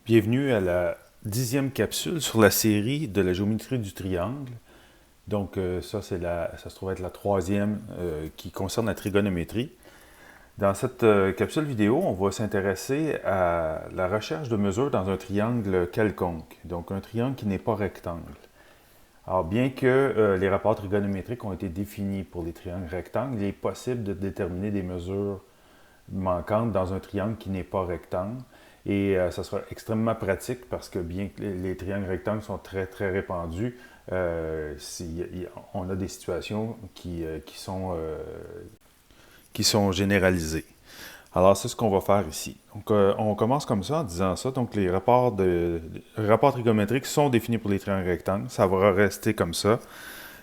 Bienvenue à la 10e capsule sur la série de la géométrie du triangle. Donc ça se trouve être la troisième qui concerne la trigonométrie. Dans cette capsule vidéo, on va s'intéresser à la recherche de mesures dans un triangle quelconque, donc un triangle qui n'est pas rectangle. Alors bien que les rapports trigonométriques ont été définis pour les triangles rectangles, il est possible de déterminer des mesures manquantes dans un triangle qui n'est pas rectangle. Et ça sera extrêmement pratique parce que bien que les triangles rectangles sont très, très répandus, on a des situations qui sont généralisées. Alors, c'est ce qu'on va faire ici. Donc, on commence comme ça en disant ça. Donc, les rapports trigonométriques sont définis pour les triangles rectangles. Ça va rester comme ça.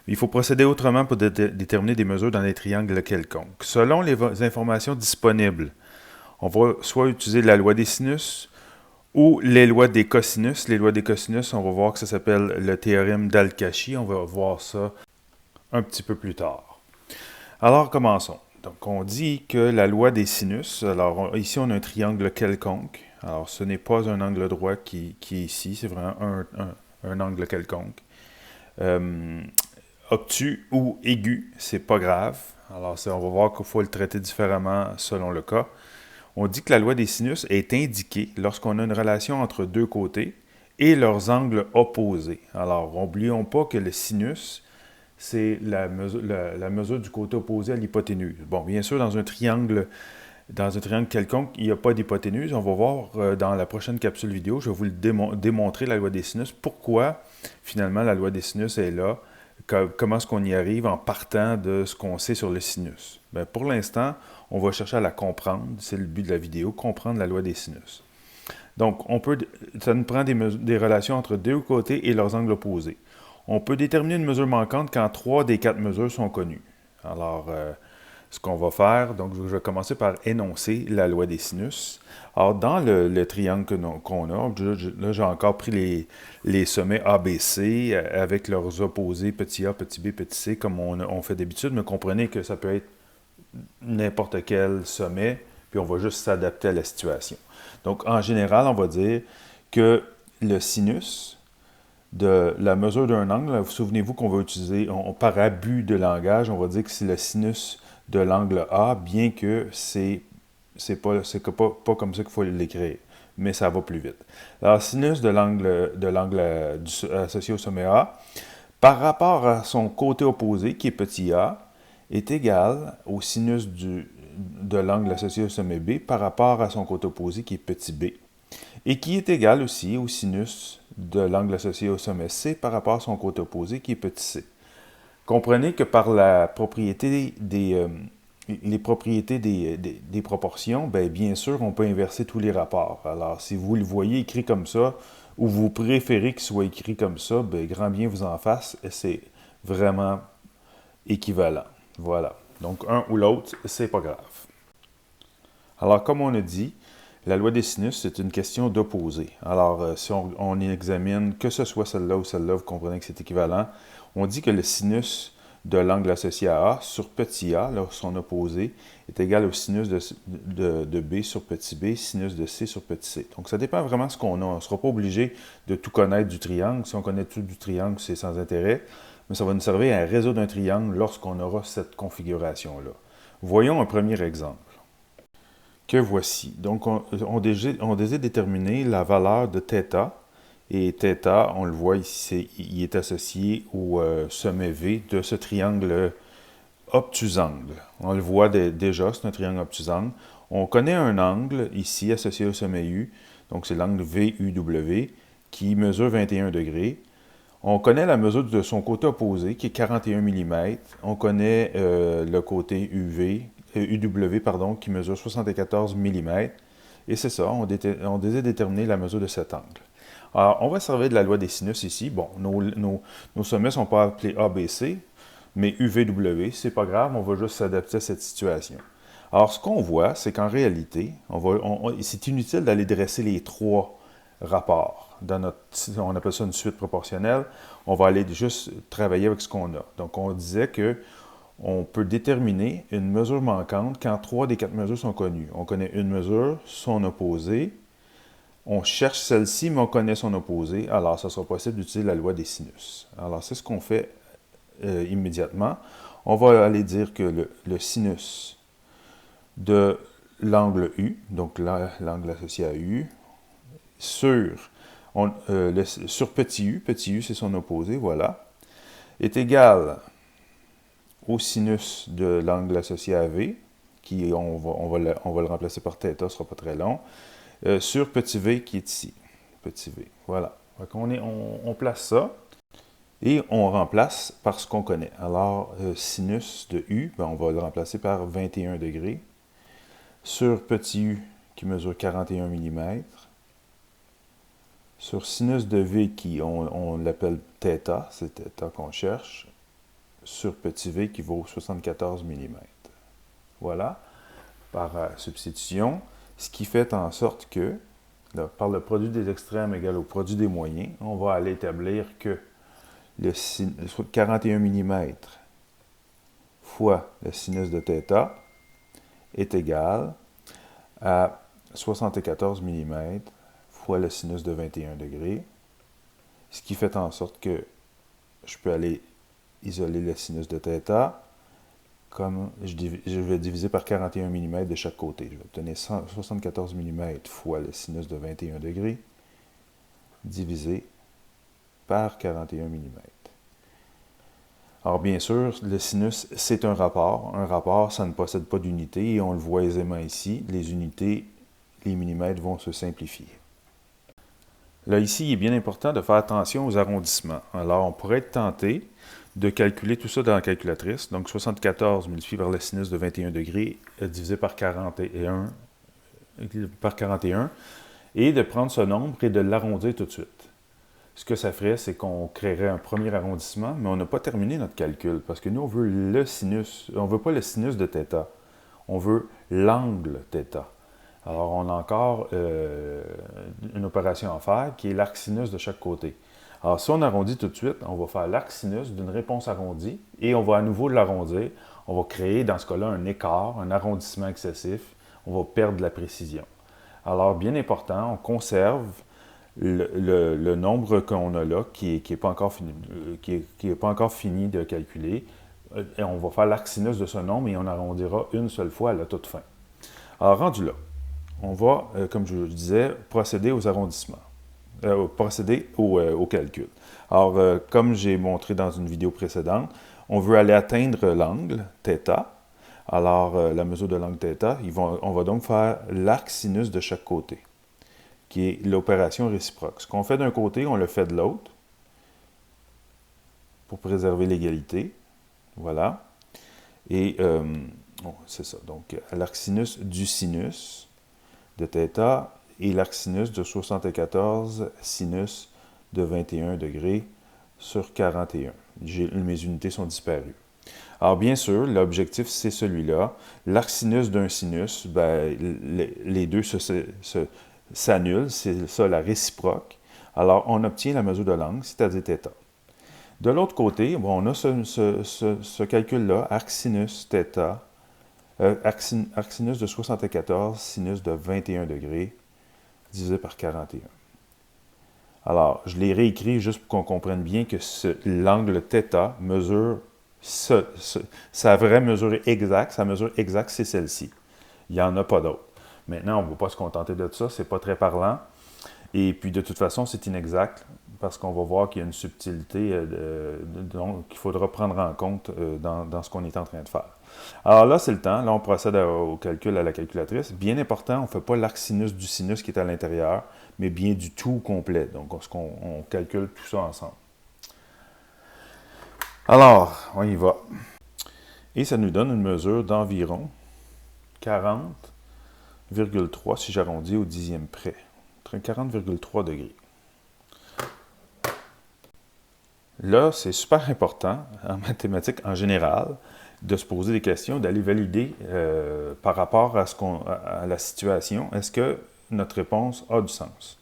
Il faut procéder autrement pour déterminer des mesures dans les triangles quelconques. Selon les informations disponibles, on va soit utiliser la loi des sinus ou les lois des cosinus. Les lois des cosinus, on va voir que ça s'appelle le théorème d'Al-Kashi. On va voir ça un petit peu plus tard. Alors, commençons. Donc, on dit que la loi des sinus, alors ici, on a un triangle quelconque. Alors, ce n'est pas un angle droit qui est ici, c'est vraiment un angle quelconque. Obtus ou aigu, c'est pas grave. Alors, on va voir qu'il faut le traiter différemment selon le cas. On dit que la loi des sinus est indiquée lorsqu'on a une relation entre deux côtés et leurs angles opposés. Alors, n'oublions pas que le sinus, c'est la mesure du côté opposé à l'hypoténuse. Bon, bien sûr, dans un triangle quelconque, il n'y a pas d'hypoténuse. On va voir dans la prochaine capsule vidéo, je vais vous démontrer la loi des sinus. Pourquoi, finalement, la loi des sinus est là. Comment est-ce qu'on y arrive en partant de ce qu'on sait sur le sinus? Bien, pour l'instant, on va chercher à la comprendre. C'est le but de la vidéo, comprendre la loi des sinus. Donc, ça nous prend des relations entre deux côtés et leurs angles opposés. On peut déterminer une mesure manquante quand 3 des 4 mesures sont connues. Alors, ce qu'on va faire, donc je vais commencer par énoncer la loi des sinus. Alors, dans le triangle qu'on a, là, j'ai encore pris les sommets ABC avec leurs opposés petit a, petit b, petit c, comme on fait d'habitude, mais comprenez que ça peut être n'importe quel sommet, puis on va juste s'adapter à la situation. Donc, en général, on va dire que le sinus de la mesure d'un angle, vous souvenez-vous qu'on va utiliser, par abus de langage, on va dire que c'est le sinus de l'angle A, bien que c'est pas comme ça qu'il faut l'écrire, mais ça va plus vite. Alors, sinus de l'angle associé au sommet A, par rapport à son côté opposé, qui est petit a, est égal au sinus de l'angle associé au sommet B par rapport à son côté opposé, qui est petit b, et qui est égal aussi au sinus de l'angle associé au sommet C par rapport à son côté opposé, qui est petit c. Comprenez que par la propriété les propriétés des proportions, bien sûr, on peut inverser tous les rapports. Alors, si vous le voyez écrit comme ça, ou vous préférez qu'il soit écrit comme ça, grand bien vous en fasse, c'est vraiment équivalent. Voilà. Donc, un ou l'autre, c'est pas grave. Alors, comme on a dit, la loi des sinus, c'est une question d'opposé. Alors, si on examine que ce soit celle-là ou celle-là, vous comprenez que c'est équivalent. On dit que le sinus de l'angle associé à A sur petit a, là, son opposé, est égal au sinus de B sur petit b, sinus de C sur petit c. Donc, ça dépend vraiment de ce qu'on a. On ne sera pas obligé de tout connaître du triangle. Si on connaît tout du triangle, c'est sans intérêt. Mais ça va nous servir à résoudre un triangle lorsqu'on aura cette configuration-là. Voyons un premier exemple. Que voici. Donc, on désire déterminer la valeur de θ. Et θ, on le voit ici, il est associé au sommet V de ce triangle obtusangle. On le voit déjà, c'est un triangle obtusangle. On connaît un angle ici associé au sommet U, donc c'est l'angle VUW, qui mesure 21 degrés. On connaît la mesure de son côté opposé, qui est 41 mm. On connaît le côté UW, qui mesure 74 mm. Et c'est ça, on désire déterminer la mesure de cet angle. Alors, on va servir de la loi des sinus ici. Bon, nos sommets ne sont pas appelés ABC, mais UVW, c'est pas grave, on va juste s'adapter à cette situation. Alors, ce qu'on voit, c'est qu'en réalité, c'est inutile d'aller dresser les trois rapports. On appelle ça une suite proportionnelle. On va aller juste travailler avec ce qu'on a. Donc, on disait que on peut déterminer une mesure manquante quand 3 des 4 mesures sont connues. On connaît une mesure, son opposé, On cherche celle-ci, mais on connaît son opposé, alors ça sera possible d'utiliser la loi des sinus. Alors c'est ce qu'on fait immédiatement. On va aller dire que le sinus de l'angle U, donc l'angle associé à U, sur petit u c'est son opposé, voilà, est égal au sinus de l'angle associé à V, qui on va le remplacer par θ, ce ne sera pas très long, sur petit v qui est ici. Petit v, voilà. Donc on place ça et on remplace par ce qu'on connaît. Alors, sinus de U, ben, on va le remplacer par 21 degrés. Sur petit u qui mesure 41 mm. Sur sinus de V qui, on l'appelle θ, c'est θ qu'on cherche. Sur petit v qui vaut 74 mm. Voilà, par substitution, ce qui fait en sorte que, là, par le produit des extrêmes égal au produit des moyens, on va aller établir que le 41 mm fois le sinus de θ est égal à 74 mm fois le sinus de 21 degrés, ce qui fait en sorte que je peux aller isoler le sinus de θ, comme je vais diviser par 41 mm de chaque côté. Je vais obtenir 74 mm fois le sinus de 21 degrés, divisé par 41 mm. Alors bien sûr, le sinus, c'est un rapport. Un rapport, ça ne possède pas d'unité, et on le voit aisément ici. Les unités, les millimètres vont se simplifier. Là, ici, il est bien important de faire attention aux arrondissements. Alors, on pourrait être tenté de calculer tout ça dans la calculatrice. Donc, 74 multiplié par le sinus de 21 degrés divisé par 41, et de prendre ce nombre et de l'arrondir tout de suite. Ce que ça ferait, c'est qu'on créerait un premier arrondissement, mais on n'a pas terminé notre calcul, parce que nous, on veut le sinus, on ne veut pas le sinus de θ, on veut l'angle θ. Alors, on a encore une opération à faire, qui est l'arc sinus de chaque côté. Alors, si on arrondit tout de suite, on va faire l'arc sinus d'une réponse arrondie, et on va à nouveau l'arrondir. On va créer, dans ce cas-là, un écart, un arrondissement excessif. On va perdre de la précision. Alors, bien important, on conserve le nombre qu'on a là, qui n'est pas encore fini de calculer. Et on va faire l'arc sinus de ce nombre et on arrondira une seule fois à la toute fin. Alors, rendu là, on va, comme je disais, procéder aux arrondissements, procéder au calcul. Alors, comme j'ai montré dans une vidéo précédente, on veut aller atteindre l'angle θ. Alors, la mesure de l'angle θ, on va donc faire l'arc sinus de chaque côté, qui est l'opération réciproque. Ce qu'on fait d'un côté, on le fait de l'autre, pour préserver l'égalité. Voilà. Et c'est ça. Donc, l'arc sinus du sinus de θ et l'arc sinus de 74 sinus de 21 degrés sur 41. Mes unités sont disparues. Alors, bien sûr, l'objectif, c'est celui-là. L'arc sinus d'un sinus, ben, les deux s'annulent, c'est ça la réciproque. Alors, on obtient la mesure de l'angle, c'est-à-dire θ. De l'autre côté, bon, on a ce calcul-là, arc sinus θ, arc sinus de 74, sinus de 21 degrés, divisé par 41. Alors, je l'ai réécrit juste pour qu'on comprenne bien que l'angle θ mesure sa vraie mesure exacte. Sa mesure exacte, c'est celle-ci. Il n'y en a pas d'autre. Maintenant, on ne va pas se contenter de ça, c'est pas très parlant. Et puis, de toute façon, c'est inexact, parce qu'on va voir qu'il y a une subtilité qu'il faudra prendre en compte dans ce qu'on est en train de faire. Alors là, c'est le temps. Là, on procède au calcul à la calculatrice. Bien important, on ne fait pas l'arc sinus du sinus qui est à l'intérieur, mais bien du tout complet. Donc, on calcule tout ça ensemble. Alors, on y va. Et ça nous donne une mesure d'environ 40,3, si j'arrondis au dixième près. 40,3 degrés. Là, c'est super important, en mathématiques en général, de se poser des questions, d'aller valider par rapport à la situation, est-ce que notre réponse a du sens?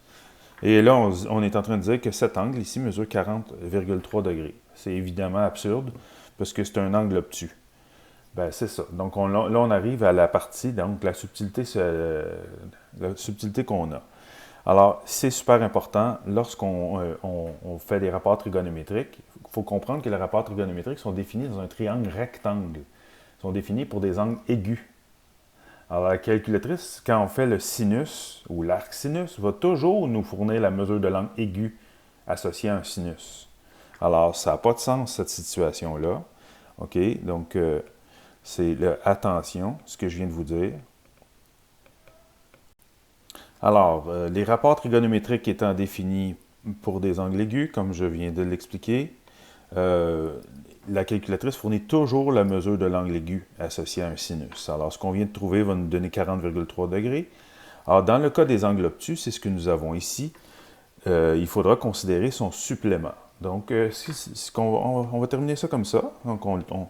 Et là, on est en train de dire que cet angle ici mesure 40,3 degrés. C'est évidemment absurde, parce que c'est un angle obtus. Ben, c'est ça. Donc, là, on arrive à la partie, donc la subtilité qu'on a. Alors, c'est super important lorsqu'on on fait des rapports trigonométriques. Il faut comprendre que les rapports trigonométriques sont définis dans un triangle rectangle. Ils sont définis pour des angles aigus. Alors, la calculatrice, quand on fait le sinus ou l'arc sinus, va toujours nous fournir la mesure de l'angle aigu associé à un sinus. Alors, ça n'a pas de sens, cette situation-là. OK? Donc, c'est le attention, ce que je viens de vous dire. Alors, les rapports trigonométriques étant définis pour des angles aigus, comme je viens de l'expliquer, la calculatrice fournit toujours la mesure de l'angle aigu associé à un sinus. Alors, ce qu'on vient de trouver va nous donner 40,3 degrés. Alors, dans le cas des angles obtus, c'est ce que nous avons ici, il faudra considérer son supplément. Donc, on va terminer ça comme ça. Donc, on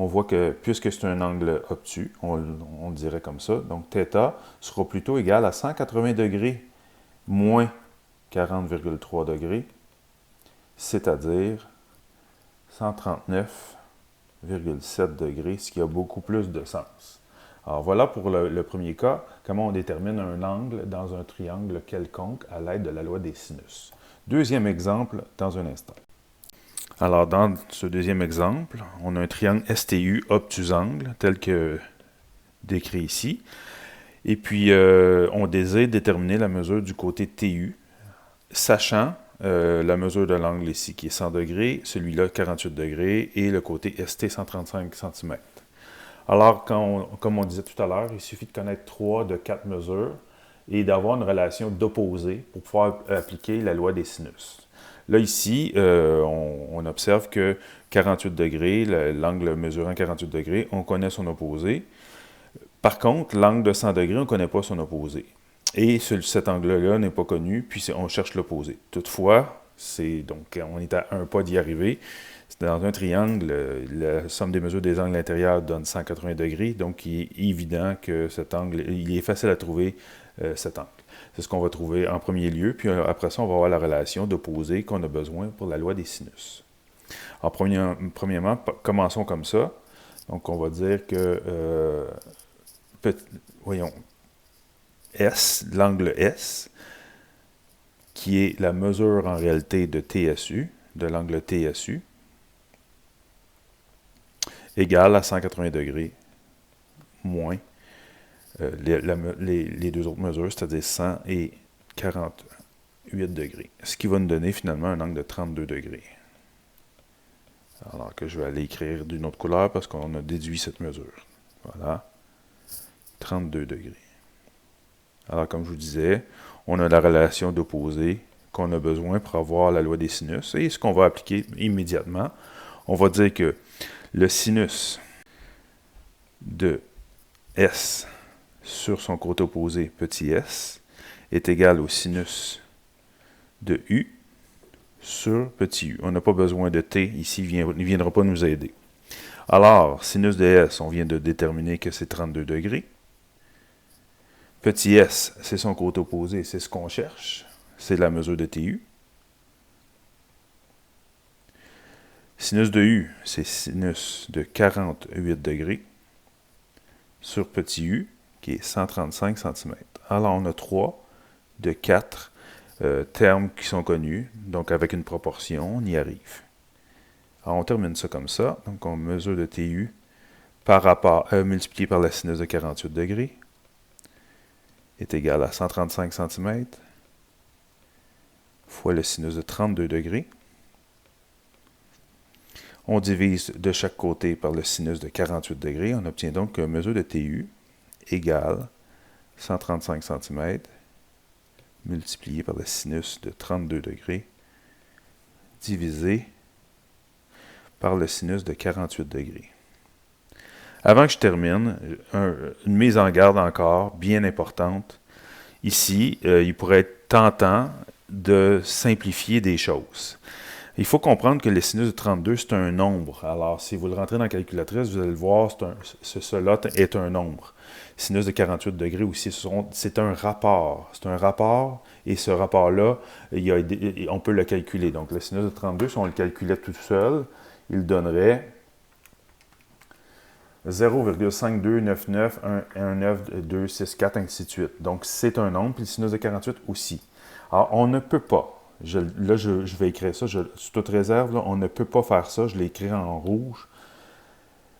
voit que puisque c'est un angle obtus, on le dirait comme ça. Donc, θ sera plutôt égal à 180 degrés moins 40,3 degrés, c'est-à-dire 139,7 degrés, ce qui a beaucoup plus de sens. Alors, voilà pour le premier cas, comment on détermine un angle dans un triangle quelconque à l'aide de la loi des sinus. Deuxième exemple, dans un instant. Alors, dans ce deuxième exemple, on a un triangle STU obtusangle, tel que décrit ici. Et puis, on désire déterminer la mesure du côté TU, sachant la mesure de l'angle ici, qui est 100 degrés, celui-là 48 degrés, et le côté ST 135 cm. Alors, comme on disait tout à l'heure, il suffit de connaître 3 de 4 mesures et d'avoir une relation d'opposé pour pouvoir appliquer la loi des sinus. Là, ici, on observe que 48 degrés, l'angle mesurant 48 degrés, on connaît son opposé. Par contre, l'angle de 100 degrés, on ne connaît pas son opposé. Et cet angle-là n'est pas connu, puis on cherche l'opposé. Toutefois, donc on est à un pas d'y arriver. Dans un triangle, la somme des mesures des angles intérieurs donne 180 degrés, donc il est évident que cet angle, il est facile à trouver cet angle. C'est ce qu'on va trouver en premier lieu, puis après ça, on va avoir la relation d'opposé qu'on a besoin pour la loi des sinus. Alors, premièrement, commençons comme ça. Donc, on va dire que, voyons, S, l'angle S, qui est la mesure en réalité de TSU, de l'angle TSU, égale à 180 degrés moins les deux autres mesures, c'est-à-dire 100 et 48 degrés. Ce qui va nous donner finalement un angle de 32 degrés. Alors que je vais aller écrire d'une autre couleur parce qu'on a déduit cette mesure. Voilà. 32 degrés. Alors comme je vous disais, on a la relation d'opposé qu'on a besoin pour avoir la loi des sinus. Et ce qu'on va appliquer immédiatement, on va dire que le sinus de S sur son côté opposé, petit s, est égal au sinus de U sur petit u. On n'a pas besoin de t ici, il ne viendra pas nous aider. Alors, sinus de S, on vient de déterminer que c'est 32 degrés. Petit s, c'est son côté opposé, c'est ce qu'on cherche. C'est la mesure de TU. Sinus de U, c'est sinus de 48 degrés sur petit u, qui est 135 cm. Alors, on a 3 de 4 termes qui sont connus, donc avec une proportion, on y arrive. Alors, on termine ça comme ça. Donc, on mesure de TU par rapport multiplié par la sinus de 48 degrés est égal à 135 cm fois le sinus de 32 degrés. On divise de chaque côté par le sinus de 48 degrés. On obtient donc une mesure de TU égale 135 cm multiplié par le sinus de 32 degrés divisé par le sinus de 48 degrés. Avant que je termine, une mise en garde encore, bien importante. Ici, il pourrait être tentant de simplifier des choses. Il faut comprendre que le sinus de 32, c'est un nombre. Alors, si vous le rentrez dans la calculatrice, vous allez le voir, cela est un nombre. Sinus de 48 degrés aussi, c'est un rapport. C'est un rapport, et ce rapport-là, on peut le calculer. Donc, le sinus de 32, si on le calculait tout seul, il donnerait 0,52991924, ainsi de suite. Donc, c'est un nombre, puis le sinus de 48 aussi. Alors, on ne peut pas, je vais écrire ça, sous toute réserve, là, on ne peut pas faire ça, je l'ai écrit en rouge,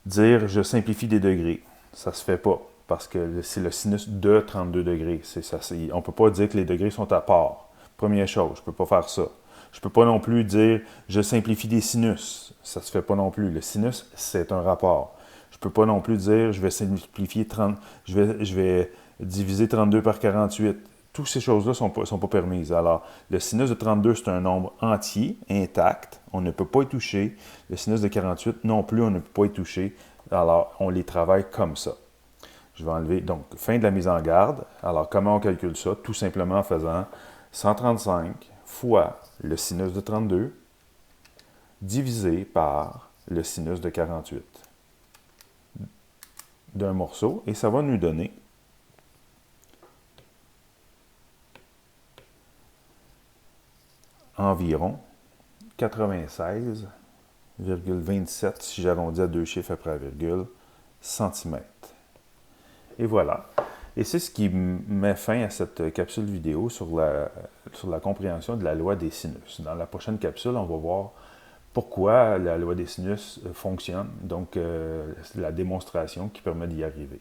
dire je simplifie des degrés. Ça se fait pas, parce que c'est le sinus de 32 degrés. On ne peut pas dire que les degrés sont à part. Première chose, je ne peux pas faire ça. Je ne peux pas non plus dire je simplifie des sinus. Ça ne se fait pas non plus. Le sinus, c'est un rapport. Je ne peux pas non plus dire je vais simplifier 30, je vais diviser 32 par 48. Toutes ces choses-là ne sont pas permises. Alors, le sinus de 32, c'est un nombre entier, intact. On ne peut pas y toucher. Le sinus de 48, non plus, on ne peut pas y toucher. Alors, on les travaille comme ça. Je vais enlever, donc, fin de la mise en garde. Alors, comment on calcule ça? Tout simplement en faisant 135 fois le sinus de 32 divisé par le sinus de 48 d'un morceau. Et ça va nous donner environ 96,27, si j'arrondis à deux chiffres après la virgule, centimètres. Et voilà. Et c'est ce qui met fin à cette capsule vidéo sur la compréhension de la loi des sinus. Dans la prochaine capsule, on va voir pourquoi la loi des sinus fonctionne, donc la démonstration qui permet d'y arriver.